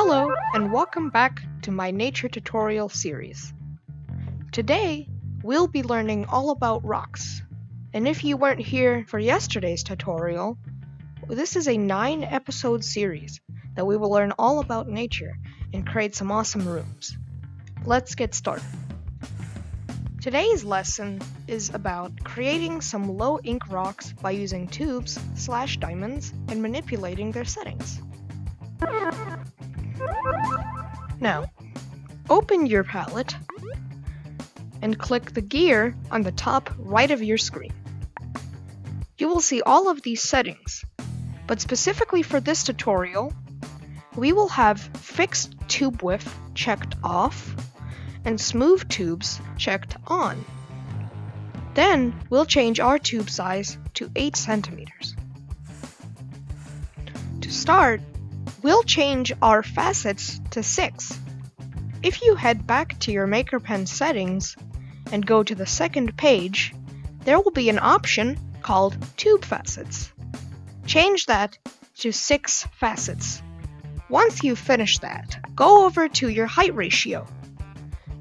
Hello and welcome back to my nature tutorial series. Today, we'll be learning all about rocks. And if you weren't here for yesterday's tutorial, this is a 9-episode series that we will learn all about nature and create some awesome rooms. Let's get started. Today's lesson is about creating some low ink rocks by using tubes/diamonds and manipulating their settings. Now, open your palette and click the gear on the top right of your screen. You will see all of these settings, but specifically for this tutorial, we will have fixed tube width checked off and smooth tubes checked on. Then we'll change our tube size to 8 centimeters. To start, we'll change our facets to 6. If you head back to your Maker Pen settings and go to the second page, there will be an option called Tube Facets. Change that to 6 facets. Once you've finished that, go over to your height ratio.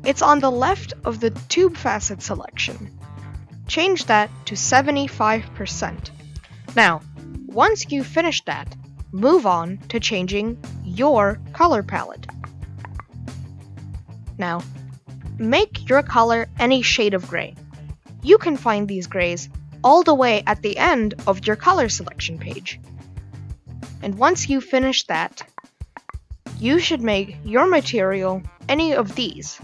It's on the left of the tube facet selection. Change that to 75%. Now, once you've finished that, move on to changing your color palette. Now, make your color any shade of gray. You can find these grays all the way at the end of your color selection page. And once you finish that, you should make your material any of these.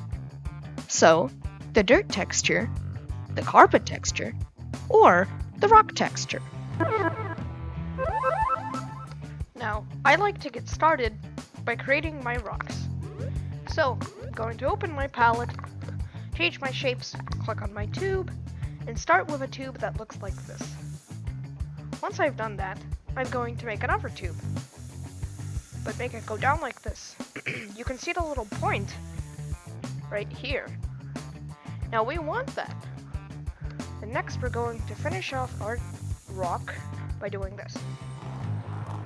So, the dirt texture, the carpet texture, or the rock texture. Now, I like to get started by creating my rocks. So, I'm going to open my palette, change my shapes, click on my tube, and start with a tube that looks like this. Once I've done that, I'm going to make another tube, but make it go down like this. You can see the little point right here. Now we want that. And next we're going to finish off our rock by doing this.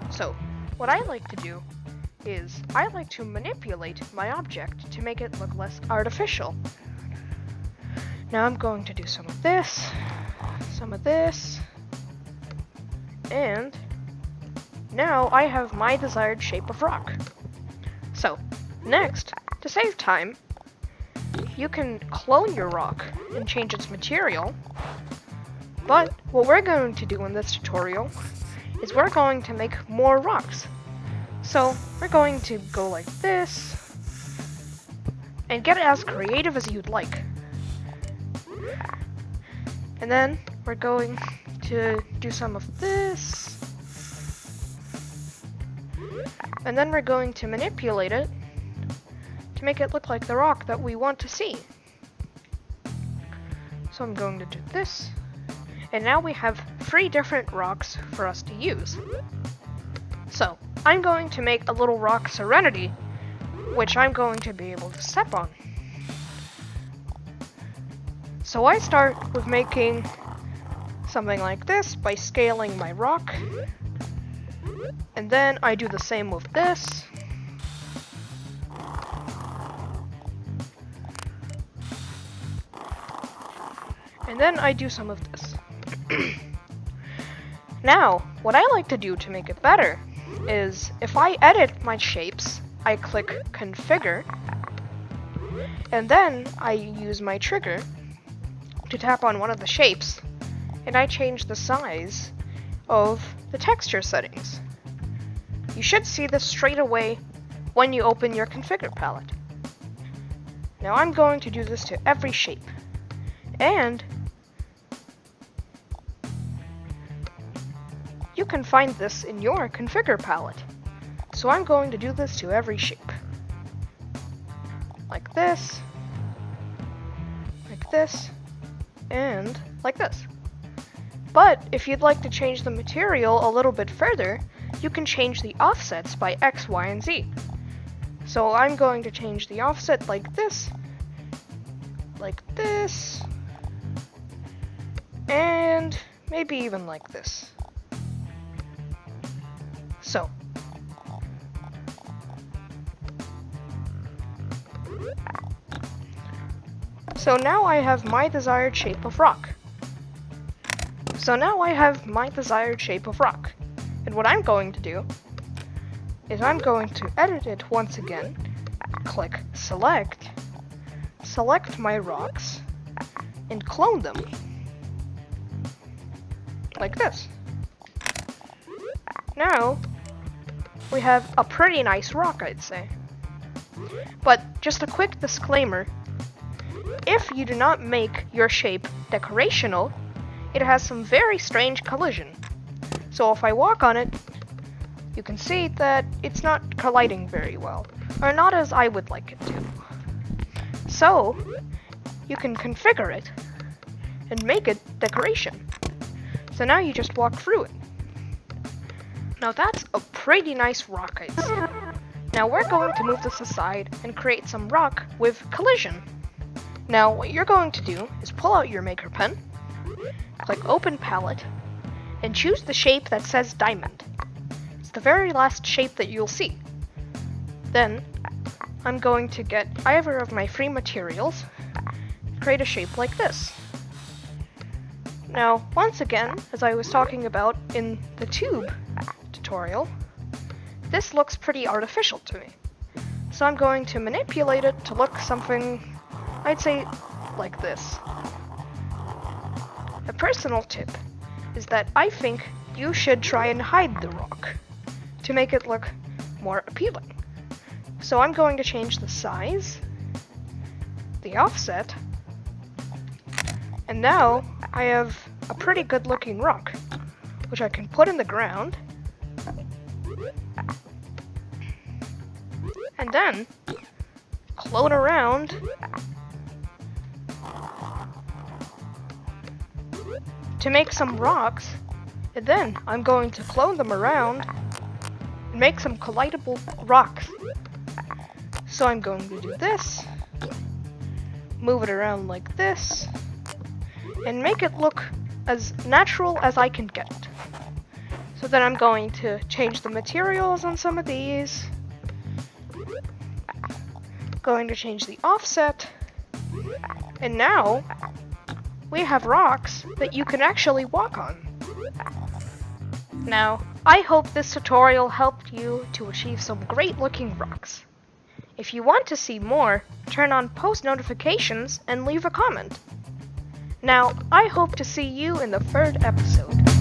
So, what I like to do is I like to manipulate my object to make it look less artificial. Now I'm going to do some of this, and now I have my desired shape of rock. So, next, to save time, you can clone your rock and change its material, but what we're going to do in this tutorial is we're going to make more rocks. So we're going to go like this and get as creative as you'd like. And then we're going to do some of this, and then we're going to manipulate it to make it look like the rock that we want to see. So I'm going to do this, and now we have 3 different rocks for us to use. So I'm going to make a little rock Serenity, which I'm going to be able to step on. So I start with making something like this by scaling my rock, and then I do the same with this. And then I do some of this. Now, what I like to do to make it better is if I edit my shapes, I click Configure, and then I use my trigger to tap on one of the shapes, and I change the size of the texture settings. You should see this straight away when you open your Configure palette. Now I'm going to do this to every shape, and you can find this in your Configure palette. So I'm going to do this to every shape. Like this, and like this. But if you'd like to change the material a little bit further, you can change the offsets by X, Y, and Z. So I'm going to change the offset like this, and maybe even like this. So, So now I have my desired shape of rock. And what I'm going to do is I'm going to edit it once again. Click select my rocks, and clone them. Like this. Now, we have a pretty nice rock, I'd say. But just a quick disclaimer. If you do not make your shape decorational, it has some very strange collision. So if I walk on it, you can see that it's not colliding very well, or not as I would like it to. So, you can configure it and make it decoration. So now you just walk through it. Now that's a pretty nice rock, I'd say. Now we're going to move this aside and create some rock with collision. Now what you're going to do is pull out your maker pen, click open palette, and choose the shape that says diamond. It's the very last shape that you'll see. Then I'm going to get either of my free materials, create a shape like this. Now, once again, as I was talking about in the tube tutorial, this looks pretty artificial to me. So I'm going to manipulate it to look something, I'd say, like this. A personal tip is that I think you should try and hide the rock to make it look more appealing. So I'm going to change the size, the offset, and now I have a pretty good looking rock, which I can put in the ground, and then clone around to make some rocks, and then I'm going to clone them around and make some collidable rocks. So I'm going to do this, move it around like this, and make it look as natural as I can get it. So then I'm going to change the materials on some of these, going to change the offset, and now we have rocks that you can actually walk on. Now, I hope this tutorial helped you to achieve some great looking rocks. If you want to see more, turn on post notifications and leave a comment. Now, I hope to see you in the third episode.